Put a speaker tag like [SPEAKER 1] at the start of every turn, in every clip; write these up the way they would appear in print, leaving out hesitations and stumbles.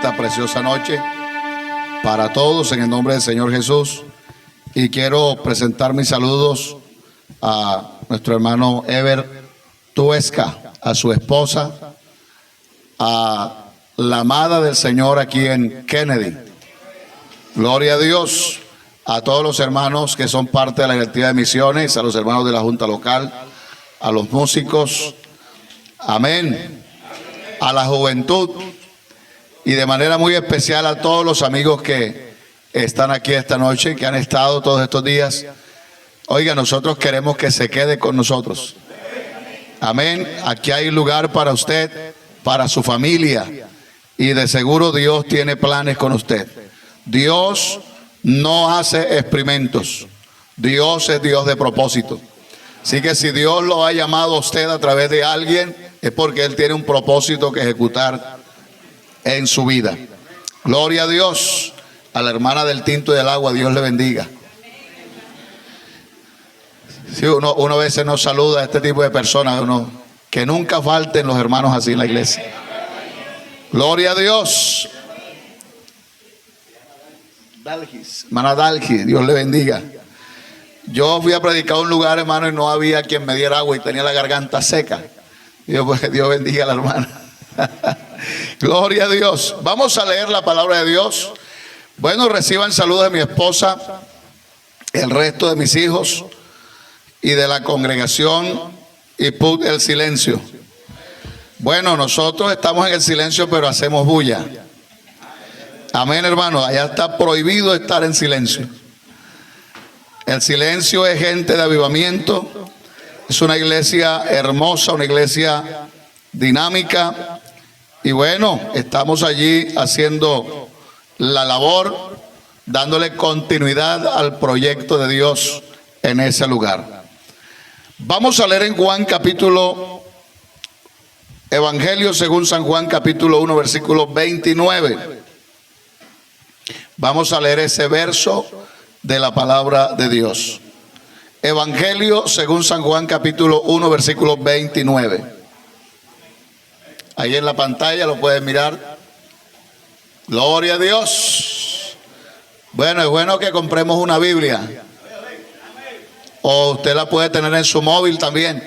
[SPEAKER 1] esta preciosa noche para todos en el nombre del Señor Jesús. Y quiero presentar mis saludos a nuestro hermano Ever Tuesca, a su esposa, a la amada del Señor aquí en Kennedy. Gloria a Dios. A todos los hermanos que son parte de la directiva de misiones, a los hermanos de la Junta Local, a los músicos, amén, a la juventud y de manera muy especial a todos los amigos que están aquí esta noche, que han estado todos estos días. Oiga, nosotros queremos que se quede con nosotros. Amén. Aquí hay lugar para usted, para su familia, y de seguro Dios tiene planes con usted. Dios no hace experimentos. Dios es Dios de propósito. Así que si Dios lo ha llamado a usted a través de alguien, es porque Él tiene un propósito que ejecutar en su vida. Gloria a Dios. A la hermana del tinto y del agua, Dios le bendiga. Sí, uno a veces nos saluda a este tipo de personas, que nunca falten los hermanos así en la iglesia. Gloria a Dios. Hermana Dalgis, Dios le bendiga. Yo fui a predicar a un lugar, hermano, y no había quien me diera agua y tenía la garganta seca. Pues Dios bendiga a la hermana. Gloria a Dios. Vamos a leer la palabra de Dios. Bueno, reciban saludos de mi esposa, el resto de mis hijos y de la congregación y el silencio. Bueno, nosotros estamos en el silencio, pero hacemos bulla. Amén, hermano. Allá está prohibido estar en silencio. El silencio es gente de avivamiento. Es una iglesia hermosa, una iglesia dinámica. Y bueno, estamos allí haciendo la labor, dándole continuidad al proyecto de Dios en ese lugar. Vamos a leer en Juan Evangelio según San Juan capítulo 1 versículo 29. Vamos a leer ese verso de la palabra de Dios. Evangelio según San Juan capítulo 1 versículo 29. Ahí en la pantalla lo pueden mirar. Gloria a Dios. Bueno, es bueno que compremos una Biblia. O usted la puede tener en su móvil también.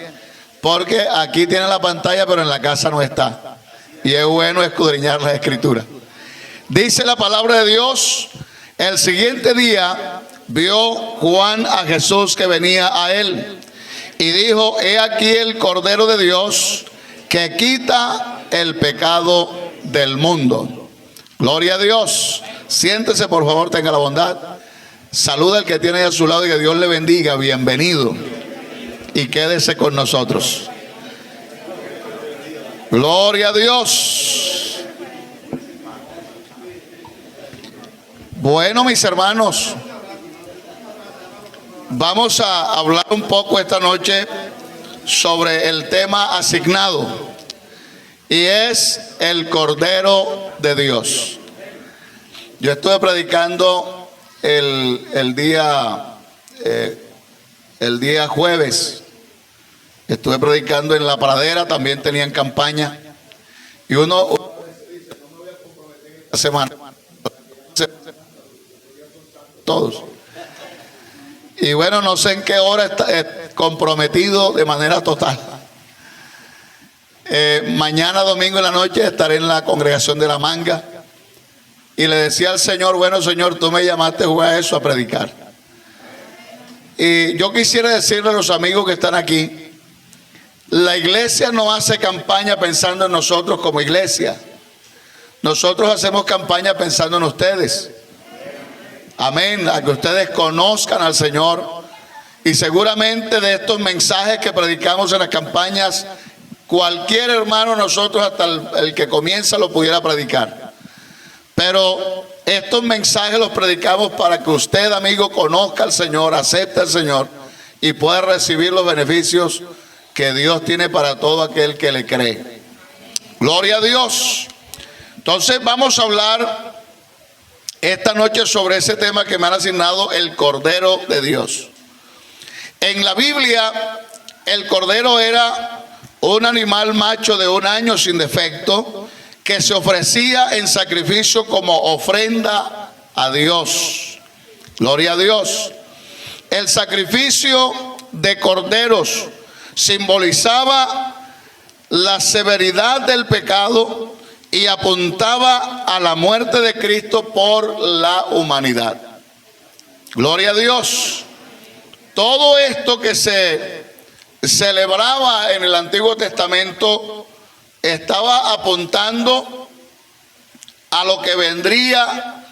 [SPEAKER 1] Porque aquí tiene la pantalla, pero en la casa no está. Y es bueno escudriñar las escrituras. Dice la palabra de Dios: el siguiente día vio Juan a Jesús que venía a él y dijo: he aquí el Cordero de Dios que quita el pecado del mundo. Gloria a Dios. Siéntese, por favor, tenga la bondad. Saluda al que tiene a su lado y que Dios le bendiga. Bienvenido. Y quédese con nosotros. Gloria a Dios. Bueno, mis hermanos, vamos a hablar un poco esta noche sobre el tema asignado, y es el Cordero de Dios. Yo estuve predicando el día jueves. Estuve predicando en la pradera, también tenían campaña. Y uno dice: no me voy a comprometer esta semana. Todos. Y bueno, no sé en qué hora está comprometido de manera total. Mañana domingo en la noche estaré en la congregación de La Manga. Y le decía al Señor: bueno, Señor, tú me llamaste a eso, a predicar. Y yo quisiera decirle a los amigos que están aquí: la iglesia no hace campaña pensando en nosotros como iglesia. Nosotros hacemos campaña pensando en ustedes. Amén, a que ustedes conozcan al Señor. Y seguramente de estos mensajes que predicamos en las campañas, cualquier hermano, nosotros hasta el que comienza lo pudiera predicar. Pero estos mensajes los predicamos para que usted, amigo, conozca al Señor, acepte al Señor y pueda recibir los beneficios que Dios tiene para todo aquel que le cree. Gloria a Dios. Entonces vamos a hablar esta noche sobre ese tema que me han asignado, el Cordero de Dios. En la Biblia, el Cordero era un animal macho de 1 año sin defecto, que se ofrecía en sacrificio como ofrenda a Dios. Gloria a Dios. El sacrificio de corderos simbolizaba la severidad del pecado y apuntaba a la muerte de Cristo por la humanidad. Gloria a Dios. Todo esto que se celebraba en el Antiguo Testamento estaba apuntando a lo que vendría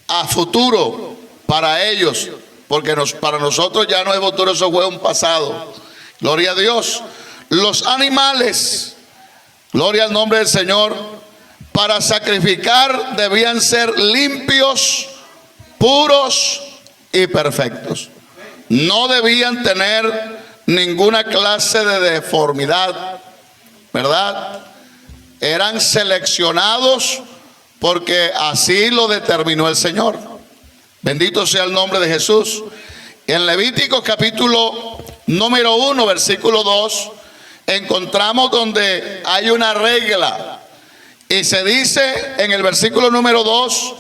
[SPEAKER 1] a futuro para ellos, porque para nosotros ya no es futuro, eso fue un pasado. Gloria a Dios. Los animales, gloria al nombre del Señor, para sacrificar debían ser limpios, puros y perfectos. No debían tener ninguna clase de deformidad, ¿verdad? Eran seleccionados porque así lo determinó el Señor. Bendito sea el nombre de Jesús. En Levítico capítulo número 1, versículo 2, encontramos donde hay una regla. Y se dice en el versículo número 2,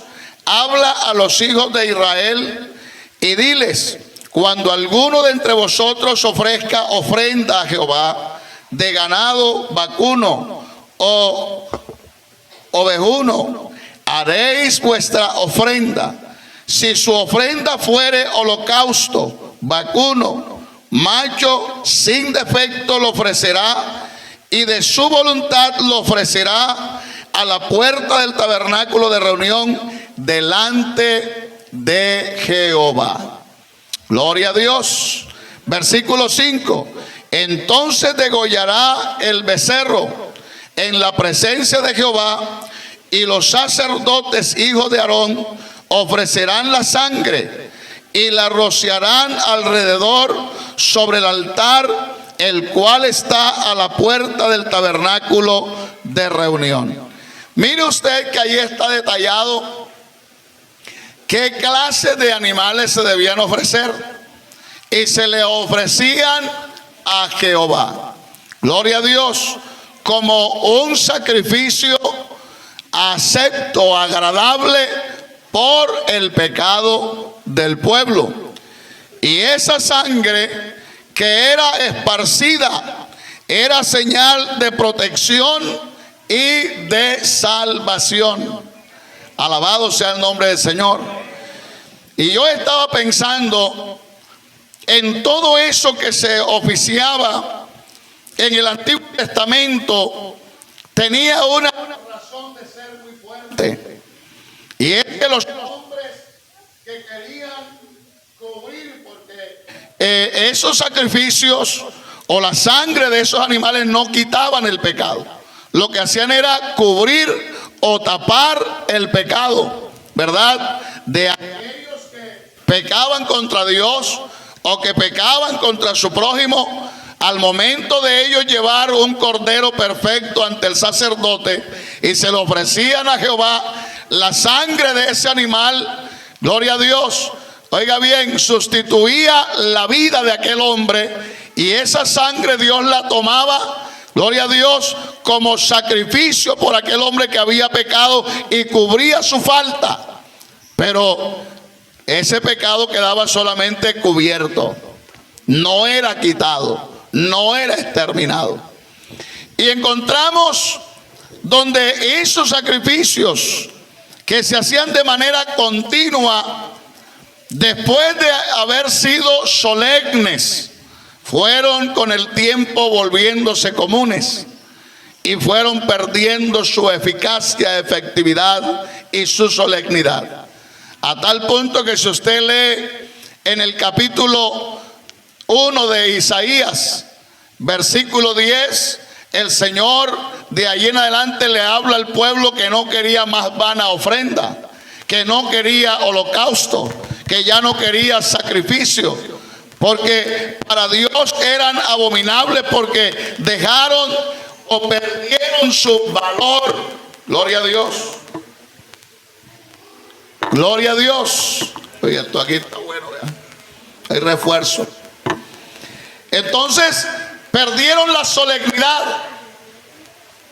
[SPEAKER 1] habla a los hijos de Israel y diles: cuando alguno de entre vosotros ofrezca ofrenda a Jehová de ganado vacuno o ovejuno, haréis vuestra ofrenda. Si su ofrenda fuere holocausto, vacuno, macho sin defecto lo ofrecerá, y de su voluntad lo ofrecerá a la puerta del tabernáculo de reunión delante de Jehová. Gloria a Dios. Versículo 5. Entonces degollará el becerro en la presencia de Jehová, y los sacerdotes hijos de Aarón ofrecerán la sangre y la rociarán alrededor sobre el altar, el cual está a la puerta del tabernáculo de reunión. Mire usted que ahí está detallado qué clase de animales se debían ofrecer, y se le ofrecían a Jehová. Gloria a Dios, como un sacrificio acepto, agradable por el pecado del pueblo. Y esa sangre que era esparcida era señal de protección y de salvación. Alabado sea el nombre del Señor. Y yo estaba pensando en todo eso que se oficiaba en el Antiguo Testamento. Tenía una razón de ser muy fuerte, y es que los hombres que querían cubrir, porque esos sacrificios o la sangre de esos animales no quitaban el pecado. Lo que hacían era cubrir o tapar el pecado, ¿verdad?, de aquellos que pecaban contra Dios o que pecaban contra su prójimo. Al momento de ellos llevar un cordero perfecto ante el sacerdote y se lo ofrecían a Jehová, la sangre de ese animal, gloria a Dios, oiga bien, sustituía la vida de aquel hombre, y esa sangre Dios la tomaba, gloria a Dios, como sacrificio por aquel hombre que había pecado y cubría su falta. Pero ese pecado quedaba solamente cubierto, no era quitado, no era exterminado. Y encontramos donde esos sacrificios que se hacían de manera continua, después de haber sido solemnes, fueron con el tiempo volviéndose comunes y fueron perdiendo su eficacia, efectividad y su solemnidad. A tal punto que si usted lee en el capítulo 1 de Isaías, versículo 10, el Señor de allí en adelante le habla al pueblo que no quería más vana ofrenda, que no quería holocausto, que ya no quería sacrificio, porque para Dios eran abominables, porque dejaron o perdieron su valor. Gloria a Dios. Gloria a Dios. Oye, esto aquí está bueno, ¿verdad? Hay refuerzo. Entonces perdieron la solemnidad,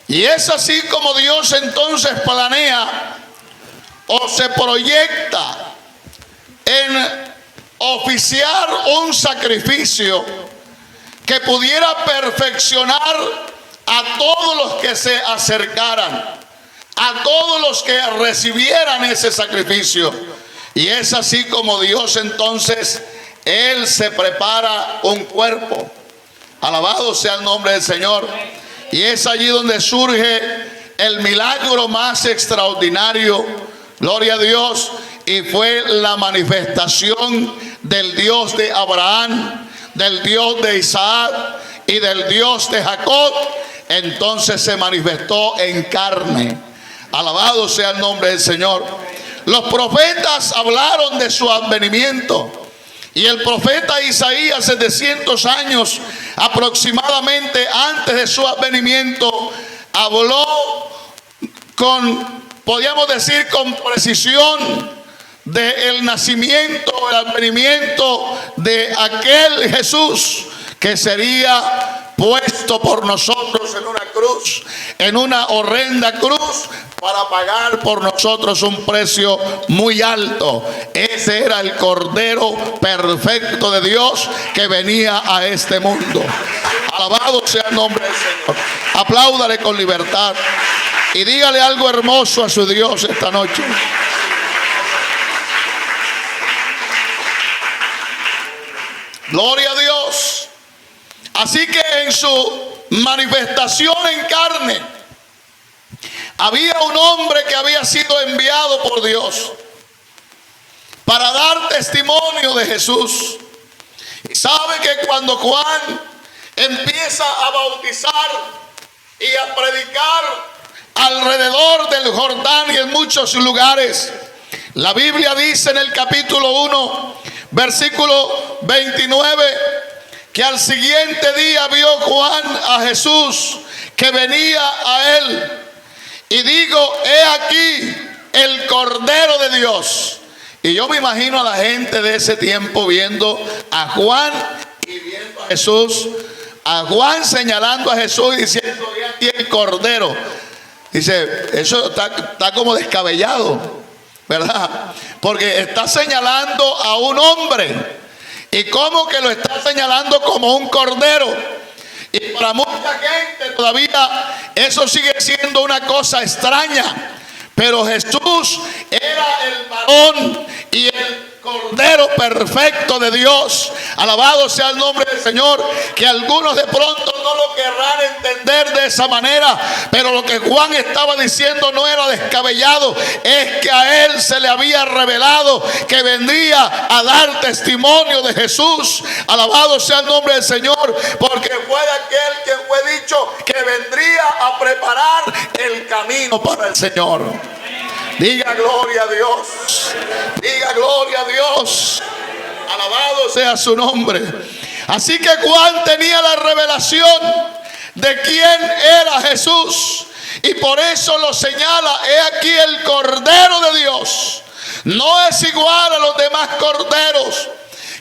[SPEAKER 1] Y es así como Dios entonces planea o se proyecta en oficiar un sacrificio que pudiera perfeccionar a todos los que se acercaran, a todos los que recibieran ese sacrificio. Y es así como Dios entonces, Él se prepara un cuerpo. Alabado sea el nombre del Señor. Y es allí donde surge el milagro más extraordinario, gloria a Dios, y fue la manifestación del Dios de Abraham, del Dios de Isaac y del Dios de Jacob. Entonces se manifestó en carne. Alabado sea el nombre del Señor. Los profetas hablaron de su advenimiento. Y el profeta Isaías, 700 años aproximadamente antes de su advenimiento, habló podríamos decir, con precisión del nacimiento, el advenimiento de aquel Jesús que sería puesto por nosotros en una cruz, en una horrenda cruz, para pagar por nosotros un precio muy alto. Ese era el Cordero perfecto de Dios que venía a este mundo. Alabado sea el nombre del Señor. Apláudale con libertad y dígale algo hermoso a su Dios esta noche. Gloria a Dios. Así que en su manifestación en carne había un hombre que había sido enviado por Dios para dar testimonio de Jesús. Y sabe que cuando Juan empieza a bautizar y a predicar alrededor del Jordán y en muchos lugares, la Biblia dice en el capítulo 1, versículo 29, que al siguiente día vio Juan a Jesús que venía a él. Y digo, he aquí el Cordero de Dios. Y yo me imagino a la gente de ese tiempo viendo a Juan y viendo a Jesús. A Juan señalando a Jesús y diciendo, he aquí el Cordero. Dice, eso está como descabellado, ¿verdad? Porque está señalando a un hombre. ¿Y cómo que lo está señalando como un cordero? Y para mucha gente todavía eso sigue siendo una cosa extraña. Pero Jesús era el varón y el Cordero perfecto de Dios. Alabado sea el nombre del Señor. Que algunos de pronto no lo querrán entender de esa manera, pero lo que Juan estaba diciendo no era descabellado. Es que a él se le había revelado que vendría a dar testimonio de Jesús. Alabado sea el nombre del Señor, porque fue de aquel que fue dicho que vendría a preparar el camino para el Señor. Diga gloria a Dios. Diga gloria a Dios. Alabado sea su nombre. Así que Juan tenía la revelación de quién era Jesús. Y por eso lo señala. He aquí el Cordero de Dios. No es igual a los demás corderos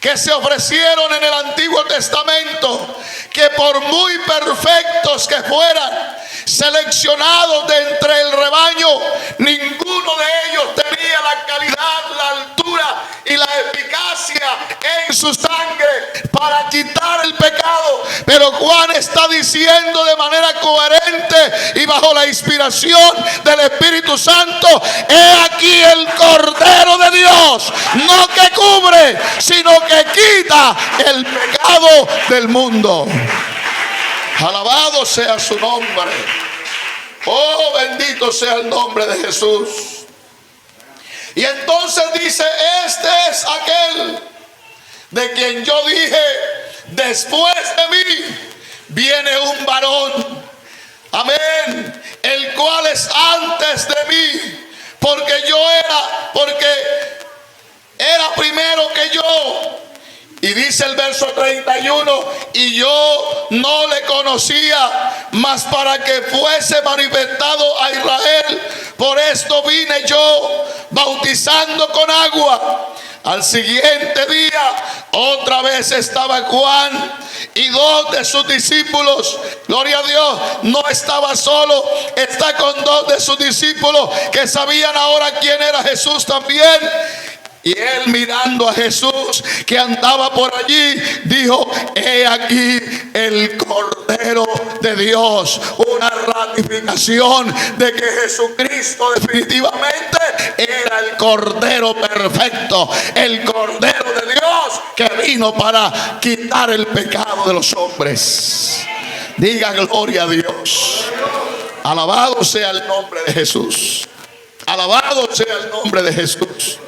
[SPEAKER 1] que se ofrecieron en el Antiguo Testamento, que por muy perfectos que fueran, seleccionados de entre el rebaño, ninguno de ellos tenía la calidad, la altura y la eficacia en su sangre para quitar el pecado. Pero Juan está diciendo de manera coherente y bajo la inspiración del Espíritu Santo, he aquí el Cordero de Dios, no que cubre, sino que quita el pecado del mundo. Alabado sea su nombre. Oh, bendito sea el nombre de Jesús. Y entonces dice, este es aquel de quien yo dije, después de mí viene un varón, amén, el cual es antes de mí, porque era primero que yo. Y dice el verso 31, y yo no le conocía, mas para que fuese manifestado a Israel, por esto vine yo bautizando con agua. Al siguiente día, otra vez estaba Juan y dos de sus discípulos. Gloria a Dios, no estaba solo, está con dos de sus discípulos que sabían ahora quién era Jesús también. Y él, mirando a Jesús que andaba por allí, dijo: he aquí el Cordero de Dios. Una ratificación de que Jesucristo definitivamente era el Cordero perfecto, el Cordero de Dios que vino para quitar el pecado de los hombres. Diga gloria a Dios. Alabado sea el nombre de Jesús. Alabado sea el nombre de Jesús.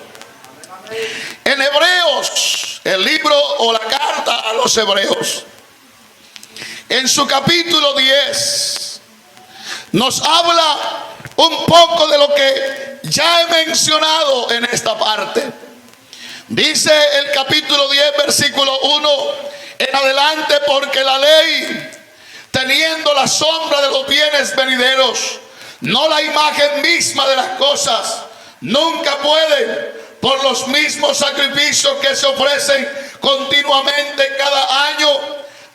[SPEAKER 1] En Hebreos, el libro o la carta a los Hebreos, en su capítulo 10, nos habla un poco de lo que ya he mencionado en esta parte. Dice el capítulo 10, versículo 1 en adelante: porque la ley, teniendo la sombra de los bienes venideros, no la imagen misma de las cosas, nunca puede, por los mismos sacrificios que se ofrecen continuamente cada año,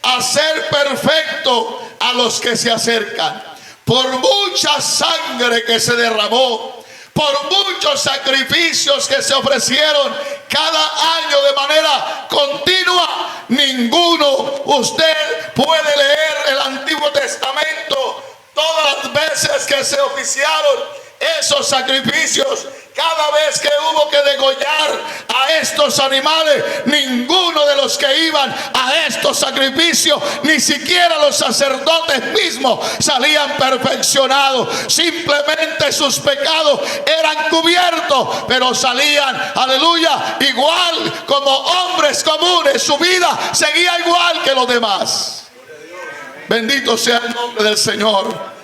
[SPEAKER 1] hacer perfecto a los que se acercan. Por mucha sangre que se derramó, por muchos sacrificios que se ofrecieron cada año de manera continua, ninguno, usted puede leer el Antiguo Testamento, todas las veces que se oficiaron esos sacrificios, cada vez que hubo que degollar a estos animales, ninguno de los que iban a estos sacrificios, ni siquiera los sacerdotes mismos, salían perfeccionados. Simplemente sus pecados eran cubiertos, pero salían, aleluya, igual como hombres comunes. Su vida seguía igual que los demás. Bendito sea el nombre del Señor.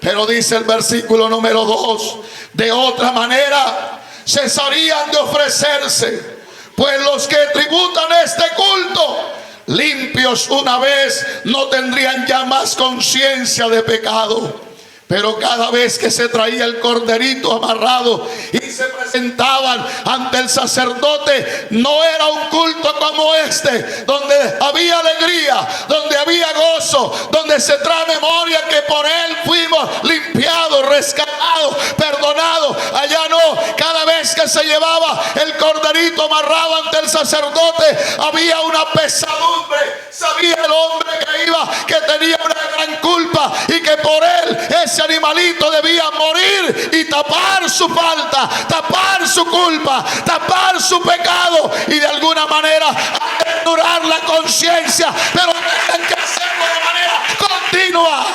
[SPEAKER 1] Pero dice el versículo número 2: de otra manera cesarían de ofrecerse, pues los que tributan este culto, limpios una vez, no tendrían ya más conciencia de pecado. Pero cada vez que se traía el corderito amarrado y se presentaban ante el sacerdote, no era un culto como este, donde había alegría, donde había gozo, donde se trae memoria que por él fuimos limpiados, rescatados, perdonados. Allá no, cada vez que se llevaba el corderito amarrado ante el sacerdote, había una pesadumbre. Sabía el hombre que iba, que tenía una gran culpa y que por él ese animalito debía morir y tapar su falta, tapar su culpa, tapar su pecado y de alguna manera atenurar la conciencia, pero tengan que hacerlo de manera continua.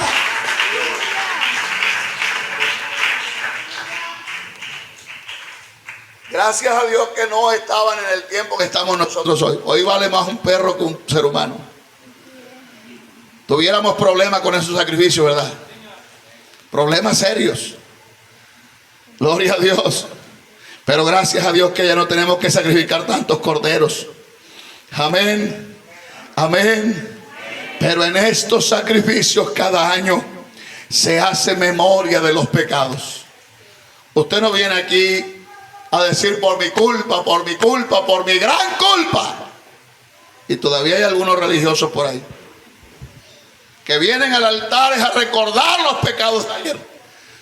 [SPEAKER 1] Gracias a Dios que no estaban en el tiempo que estamos nosotros hoy. Hoy vale más un perro que un ser humano. Tuviéramos problemas con esos sacrificios, ¿verdad? Problemas serios. Gloria a Dios. Pero gracias a Dios que ya no tenemos que sacrificar tantos corderos. Amén. Amén. Pero en estos sacrificios cada año se hace memoria de los pecados. Usted no viene aquí a decir por mi culpa, por mi culpa, por mi gran culpa. Y todavía hay algunos religiosos por ahí que vienen al altar a recordar los pecados de ayer.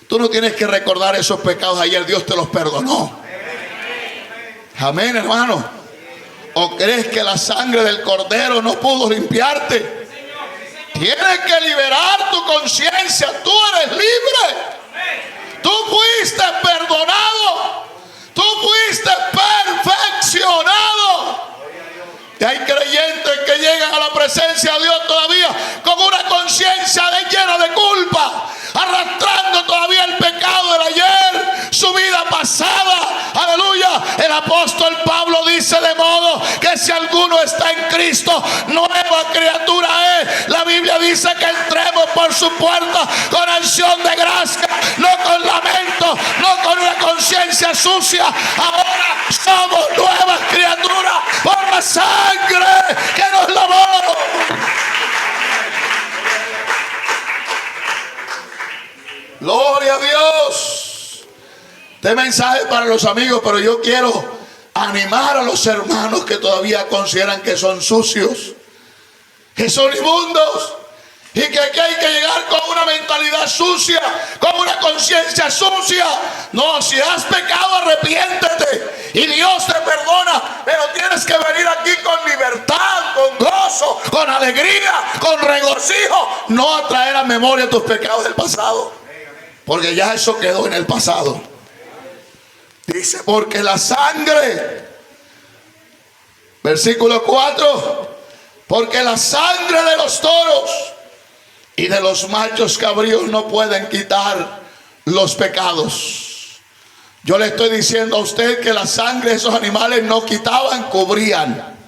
[SPEAKER 1] Tú no tienes que recordar esos pecados de ayer, Dios te los perdonó. Amén, hermano. ¿O crees que la sangre del cordero no pudo limpiarte? Tienes que liberar tu conciencia. Tú eres libre. Tú fuiste perdonado. Tú fuiste perfeccionado. Y hay creyentes que llegan a la presencia de Dios todavía con una conciencia llena de culpa, arrastrando todavía el pecado del ayer, su vida pasada. Aleluya. El apóstol Pablo dice: de modo que si alguno está en Cristo, nueva criatura es. La Biblia dice que entremos por su puerta con acción de gracia, no con lamento, no con una conciencia sucia. Ahora somos nuevas criaturas por la sangre que nos lavó. Gloria a Dios. Este mensaje es para los amigos, pero yo quiero animar a los hermanos que todavía consideran que son sucios, que son inmundos, y que aquí hay que llegar con una mentalidad sucia, con una conciencia sucia. No, si has pecado, arrepiéntete y Dios te perdona, pero tienes que venir aquí con libertad, con gozo, con alegría, con regocijo, no a traer a memoria tus pecados del pasado, porque ya eso quedó en el pasado. Dice, porque la sangre, versículo 4, porque la sangre de los toros y de los machos cabríos no pueden quitar los pecados. Yo le estoy diciendo a usted que la sangre de esos animales no quitaban, cubrían.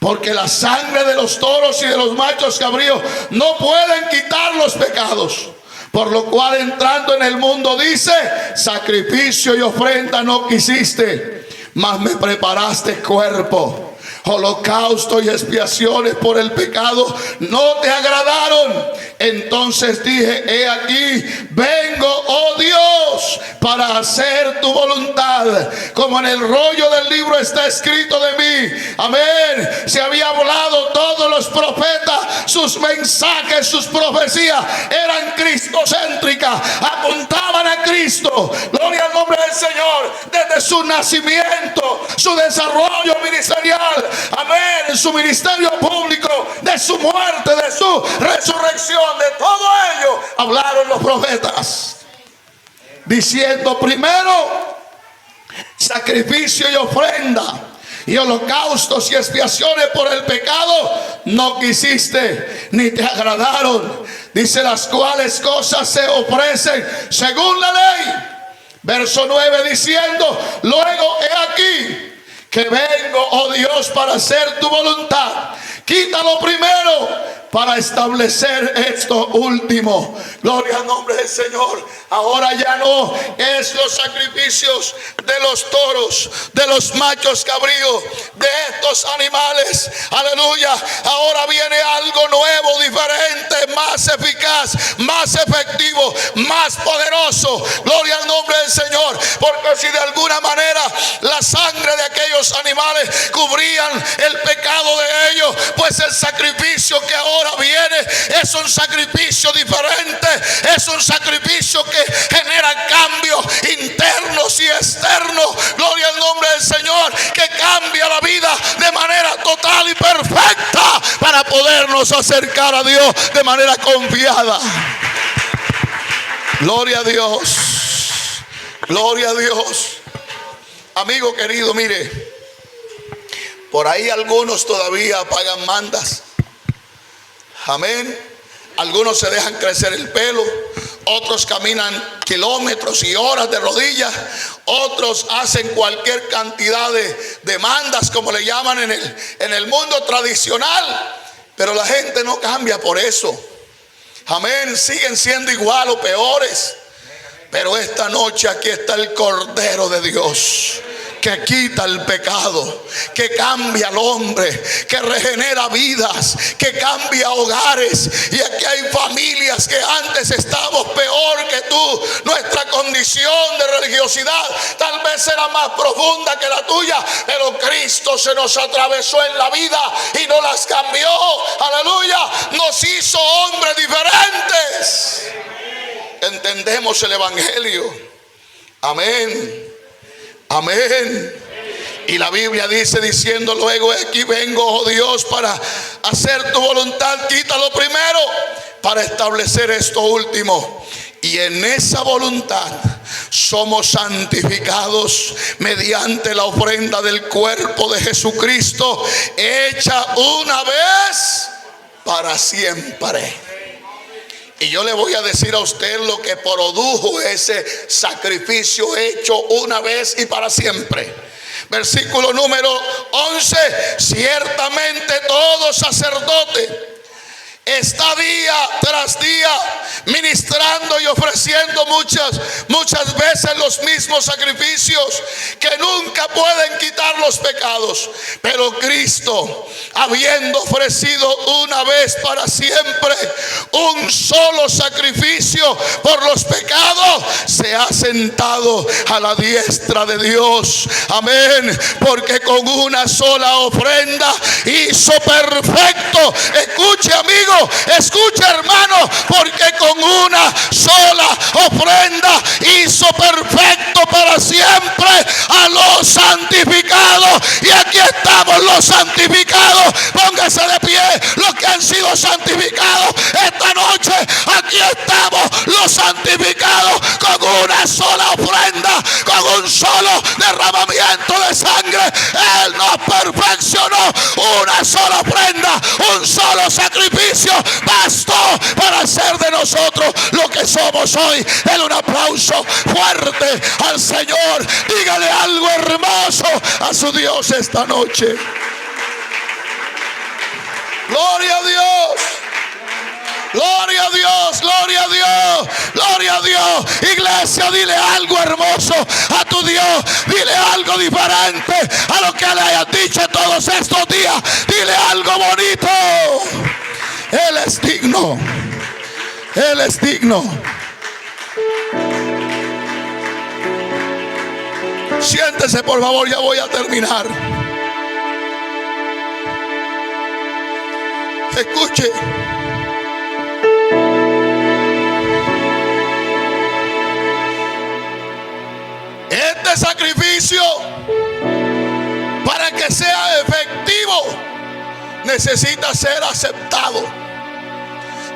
[SPEAKER 1] Porque la sangre de los toros y de los machos cabríos no pueden quitar los pecados. Por lo cual, entrando en el mundo, dice, sacrificio y ofrenda no quisiste, mas me preparaste cuerpo. Holocausto y expiaciones por el pecado no te agradaron. Entonces dije, he aquí, vengo, oh Dios, para hacer tu voluntad, como en el rollo del libro está escrito de mí. Amén. Se había hablado todos los profetas, sus mensajes, sus profecías eran cristocéntricas, apuntaban a Cristo. Gloria al nombre del Señor. Desde su nacimiento, su desarrollo ministerial, amén, su ministerio público, de su muerte, de su resurrección, de todo ello hablaron los profetas, diciendo, primero sacrificio y ofrenda y holocaustos y expiaciones por el pecado no quisiste, ni te agradaron. Dice, las cuales cosas se ofrecen según la ley. Verso 9, diciendo, luego he aquí que vengo, oh Dios, para hacer tu voluntad. Quítalo primero para establecer esto último. Gloria al nombre del Señor. Ahora ya no es los sacrificios de los toros, de los machos cabríos, de estos animales. Aleluya. Ahora viene algo nuevo, diferente, más eficaz, más efectivo, más poderoso. Gloria al nombre del Señor. Porque si de alguna manera la sangre de aquellos animales cubrían el pecado de ellos, pues el sacrificio que ahora viene es un sacrificio diferente, es un sacrificio que genera cambios internos y externos. Gloria al nombre del Señor, que cambia la vida de manera total y perfecta para podernos acercar a Dios de manera confiada. Gloria a Dios, gloria a Dios. Amigo querido, mire, por ahí algunos todavía pagan mandas. Amén. Algunos se dejan crecer el pelo, otros caminan kilómetros y horas de rodillas, otros hacen cualquier cantidad de demandas, como le llaman en el mundo tradicional. Pero la gente no cambia por eso. Amén. Siguen siendo igual o peores. Pero esta noche aquí está el Cordero de Dios, que quita el pecado, que cambia al hombre, que regenera vidas, que cambia hogares. Y aquí hay familias que antes estábamos peor que tú. Nuestra condición de religiosidad tal vez era más profunda que la tuya, pero Cristo se nos atravesó en la vida y nos las cambió. Aleluya. Nos hizo hombres diferentes. Entendemos el evangelio. Amén. Amén. Y la Biblia dice, diciendo luego, aquí vengo, oh Dios, para hacer tu voluntad. Quítalo primero para establecer esto último. Y en esa voluntad somos santificados mediante la ofrenda del cuerpo de Jesucristo, hecha una vez para siempre. Y yo le voy a decir a usted lo que produjo ese sacrificio hecho una vez y para siempre. Versículo número 11. Ciertamente todo sacerdote está día tras día ministrando y ofreciendo muchas veces los mismos sacrificios que nunca pueden quitar los pecados. Pero Cristo, habiendo ofrecido una vez para siempre un solo sacrificio por los pecados, se ha sentado a la diestra de Dios. Amén. Porque con una sola ofrenda hizo perfecto. Escuche, amigo, escuche, hermano, porque con una sola ofrenda hizo perfecto para siempre a los santificados. Y aquí estamos los santificados. Póngase de pie los que han sido santificados esta noche. Aquí estamos los santificados con una sola ofrenda, con un solo derramamiento de sangre. Él nos perfeccionó. Una sola ofrenda, un solo sacrificio bastó para hacer de nosotros lo que somos hoy. Denle un aplauso fuerte al Señor. Dígale algo hermoso a su Dios esta noche. Gloria a Dios. Gloria a Dios, gloria a Dios, gloria a Dios. Iglesia, dile algo hermoso a tu Dios. Dile algo diferente a lo que le hayas dicho todos estos días. Dile algo bonito. Él es digno. Él es digno. Siéntese, por favor, ya voy a terminar. Escuche. Este sacrificio, para que sea efectivo, necesita ser aceptado,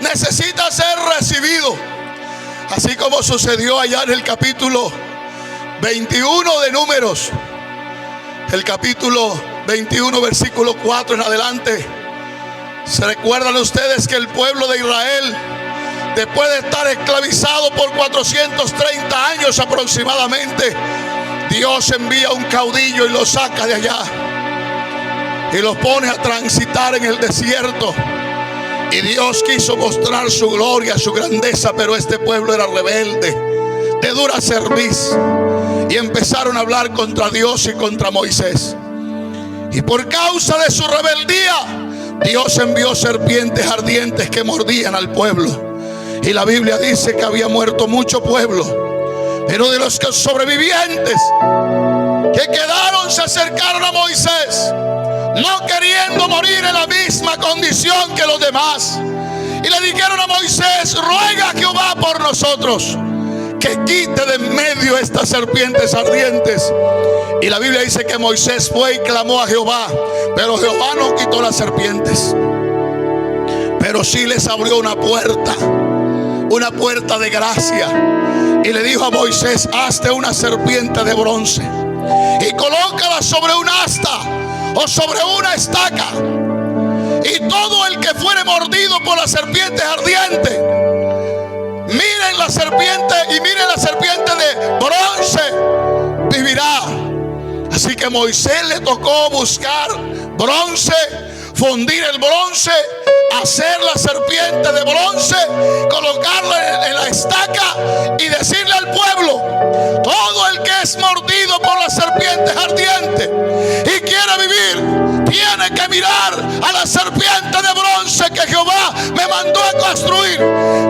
[SPEAKER 1] necesita ser recibido. Así como sucedió allá en el capítulo 21 de Números, el capítulo 21 versículo 4 en adelante. ¿Se recuerdan ustedes que el pueblo de Israel, después de estar esclavizado por 430 años aproximadamente, Dios envía un caudillo y lo saca de allá y los pone a transitar en el desierto? Y Dios quiso mostrar su gloria, su grandeza, pero este pueblo era rebelde, de dura cerviz, y empezaron a hablar contra Dios y contra Moisés. Y por causa de su rebeldía, Dios envió serpientes ardientes que mordían al pueblo. Y la Biblia dice que había muerto mucho pueblo. Pero de los sobrevivientes que quedaron, se acercaron a Moisés, no queriendo morir en la misma condición que los demás. Y le dijeron a Moisés: ruega a Jehová por nosotros, que quite de en medio estas serpientes ardientes. Y la Biblia dice que Moisés fue y clamó a Jehová, pero Jehová no quitó las serpientes, pero sí les abrió una puerta de gracia. Y le dijo a Moisés: hazte una serpiente de bronce y colócala sobre un asta o sobre una estaca, y todo el que fuere mordido por las serpientes ardientes, miren la serpiente de bronce, vivirá. Así que Moisés le tocó buscar bronce, fundir el bronce, hacer la serpiente de bronce, colocarla en la estaca y decirle al pueblo: todo el que es mordido por las serpientes ardientes y quiere vivir, tiene que mirar a la serpiente de bronce que Jehová me mandó a construir.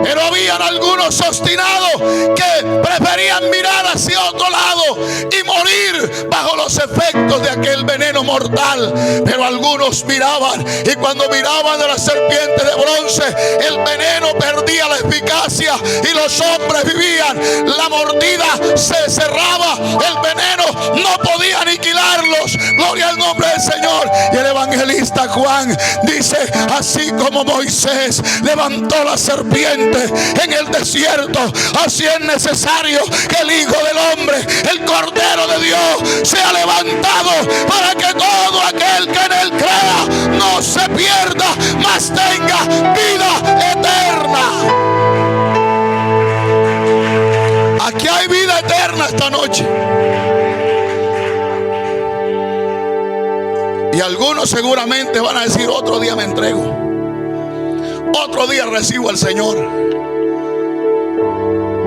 [SPEAKER 1] Pero habían algunos obstinados que preferían mirar hacia otro lado y morir bajo los efectos de aquel veneno mortal. Pero algunos miraban, y cuando miraban a la serpiente de bronce, el veneno perdía la eficacia y los hombres vivían. La mordida se cerraba, el veneno no podía aniquilarlos. Gloria al nombre del Señor. Y el evangelista Juan dice: así como Moisés levantó la serpiente en el desierto, así es necesario que el Hijo del Hombre, el Cordero de Dios, sea levantado, para que todo aquel que en él crea no se pierda, mas tenga vida eterna. Aquí hay vida eterna esta noche. Y algunos seguramente van a decir: otro día me entrego, Otro día recibo al Señor.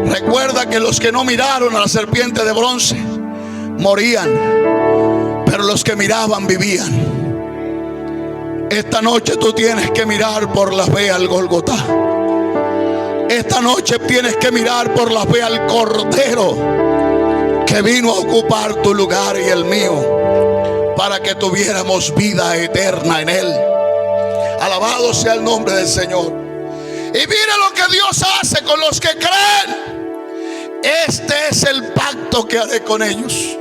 [SPEAKER 1] Recuerda que los que no miraron a la serpiente de bronce morían, pero los que miraban vivían. Esta noche tú tienes que mirar por la fe al Gólgota. Esta noche tienes que mirar por la fe al Cordero que vino a ocupar tu lugar y el mío, para que tuviéramos vida eterna en Él. Alabado sea el nombre del Señor. Y mire lo que Dios hace con los que creen. Este es el pacto que haré con ellos.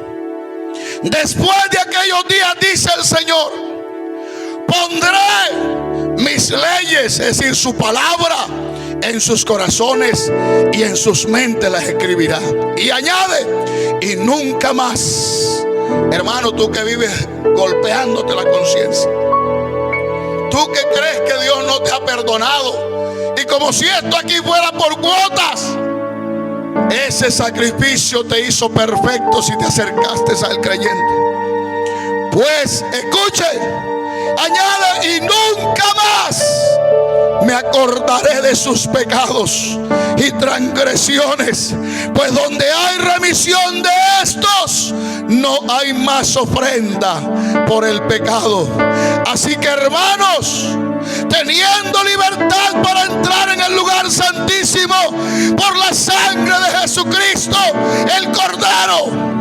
[SPEAKER 1] Después de aquellos días, dice el Señor, pondré mis leyes, es decir, su palabra, en sus corazones y en sus mentes las escribirá. Y añade, y nunca más. Hermano, tú que vives golpeándote la conciencia, tú que crees que Dios no te ha perdonado, y como si esto aquí fuera por cuotas, ese sacrificio te hizo perfecto si te acercaste al creyente. Pues escuche, añade, y nunca más me acordaré de sus pecados y transgresiones, pues donde hay remisión de estos, no hay más ofrenda por el pecado. Así que, hermanos, teniendo libertad para entrar en el lugar santísimo por la sangre de Jesucristo, el Cordero,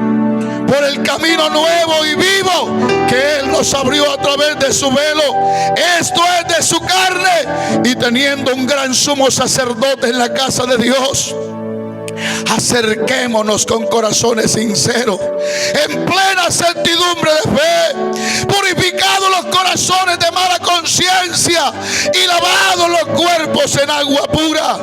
[SPEAKER 1] por el camino nuevo y vivo que Él nos abrió a través de su velo, esto es de su carne, y teniendo un gran sumo sacerdote en la casa de Dios, acerquémonos con corazones sinceros, en plena certidumbre de fe, purificados los corazones de mala conciencia y lavados los cuerpos en agua pura.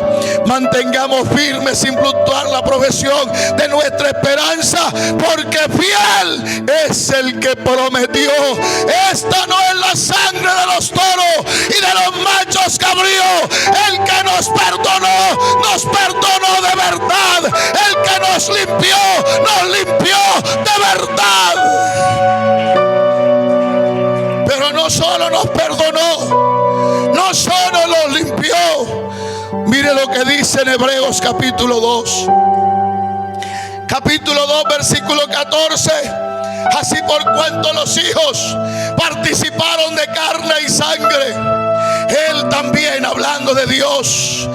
[SPEAKER 1] Mantengamos firmes sin fluctuar la profesión de nuestra esperanza, porque fiel es el que prometió. Esta no es la sangre de los toros y de los machos cabríos. El que nos perdonó de verdad. El que nos limpió de verdad. Pero no solo nos perdonó, no solo nos limpió. Mire lo que dice en Hebreos capítulo 2. Capítulo 2, versículo 14. Así por cuanto los hijos participaron de carne y sangre, Él también, hablando de Dios,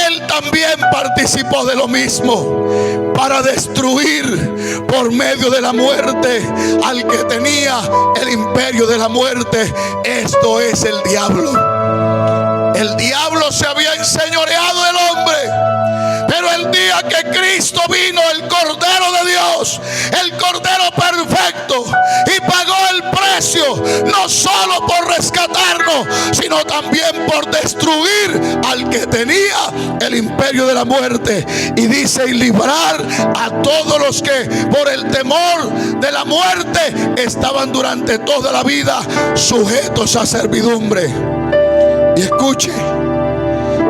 [SPEAKER 1] Él también participó de lo mismo, para destruir por medio de la muerte al que tenía el imperio de la muerte, esto es el diablo. El diablo se había enseñoreado del hombre, pero el día que Cristo vino, el Cordero de Dios, el Cordero perfecto, y pagó el precio, no solo por rescatarnos, sino también por destruir al que tenía el imperio de la muerte. Y dice, y librar a todos los que por el temor de la muerte estaban durante toda la vida sujetos a servidumbre. Y escuche,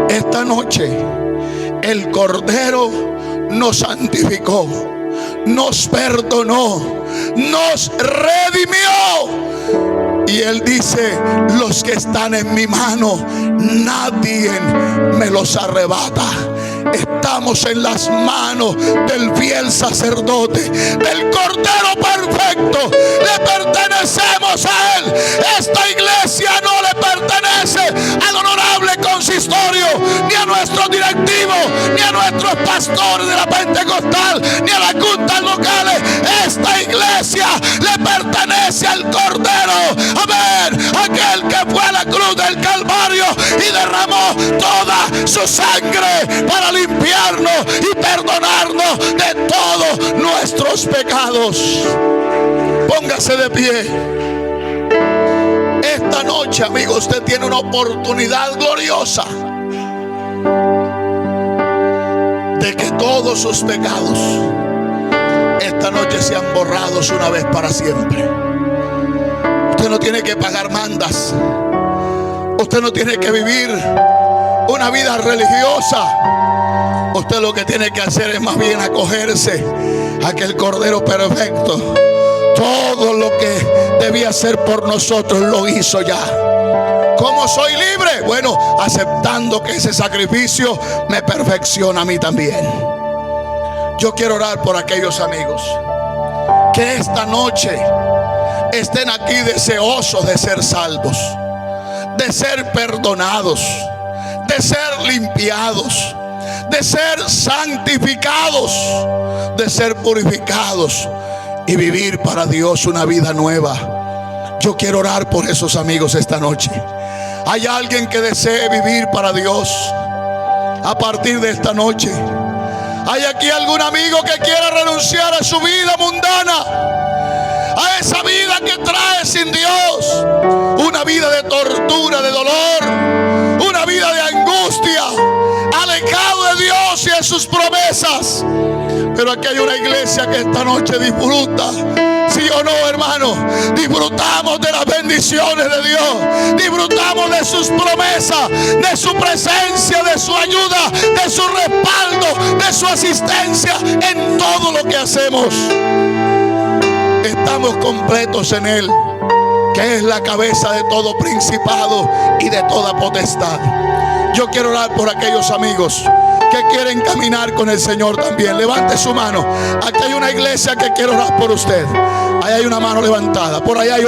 [SPEAKER 1] esta noche el Cordero nos santificó, nos perdonó, nos redimió. Y Él dice, los que están en mi mano, nadie me los arrebata. Estamos en las manos del fiel sacerdote, del Cordero perfecto. Le pertenecemos a Él. Esta iglesia no le pertenece al honorable consistorio, ni a nuestros directivos, ni a nuestros pastores de la Pentecostal, ni a las juntas locales. Esta iglesia le pertenece al Cordero. Amén. Aquel que fue a la cruz del Calvario y derramó toda su sangre para limpiarnos y perdonarnos de todos nuestros pecados. Póngase de pie. Esta noche, amigo, usted tiene una oportunidad gloriosa de que todos sus pecados esta noche sean borrados una vez para siempre. Usted no tiene que pagar mandas. Usted no tiene que vivir una vida religiosa. Usted lo que tiene que hacer es más bien acogerse a aquel Cordero perfecto. Todo lo que debía hacer por nosotros lo hizo ya. ¿Cómo soy libre? Bueno, aceptando que ese sacrificio me perfecciona a mí también. Yo quiero orar por aquellos amigos que esta noche estén aquí deseosos de ser salvos, de ser perdonados, de ser limpiados, de ser santificados, de ser purificados y vivir para Dios una vida nueva. Yo quiero orar por esos amigos esta noche. ¿Hay alguien que desee vivir para Dios a partir de esta noche? ¿Hay aquí algún amigo que quiera renunciar a su vida mundana, a esa vida que trae sin Dios, una vida de tortura, de dolor, una vida de angustia, alejado de Dios y de sus promesas? Pero aquí hay una iglesia que esta noche disfruta. ¿Sí o no, hermano? Disfrutamos de las bendiciones de Dios, disfrutamos de sus promesas, de su presencia, de su ayuda, de su respaldo, de su asistencia en todo lo que hacemos. Estamos completos en Él, que es la cabeza de todo principado y de toda potestad. Yo quiero orar por aquellos amigos que quieren caminar con el Señor también. Levante su mano. Aquí hay una iglesia que quiere orar por usted. Ahí hay una mano levantada. Por allá hay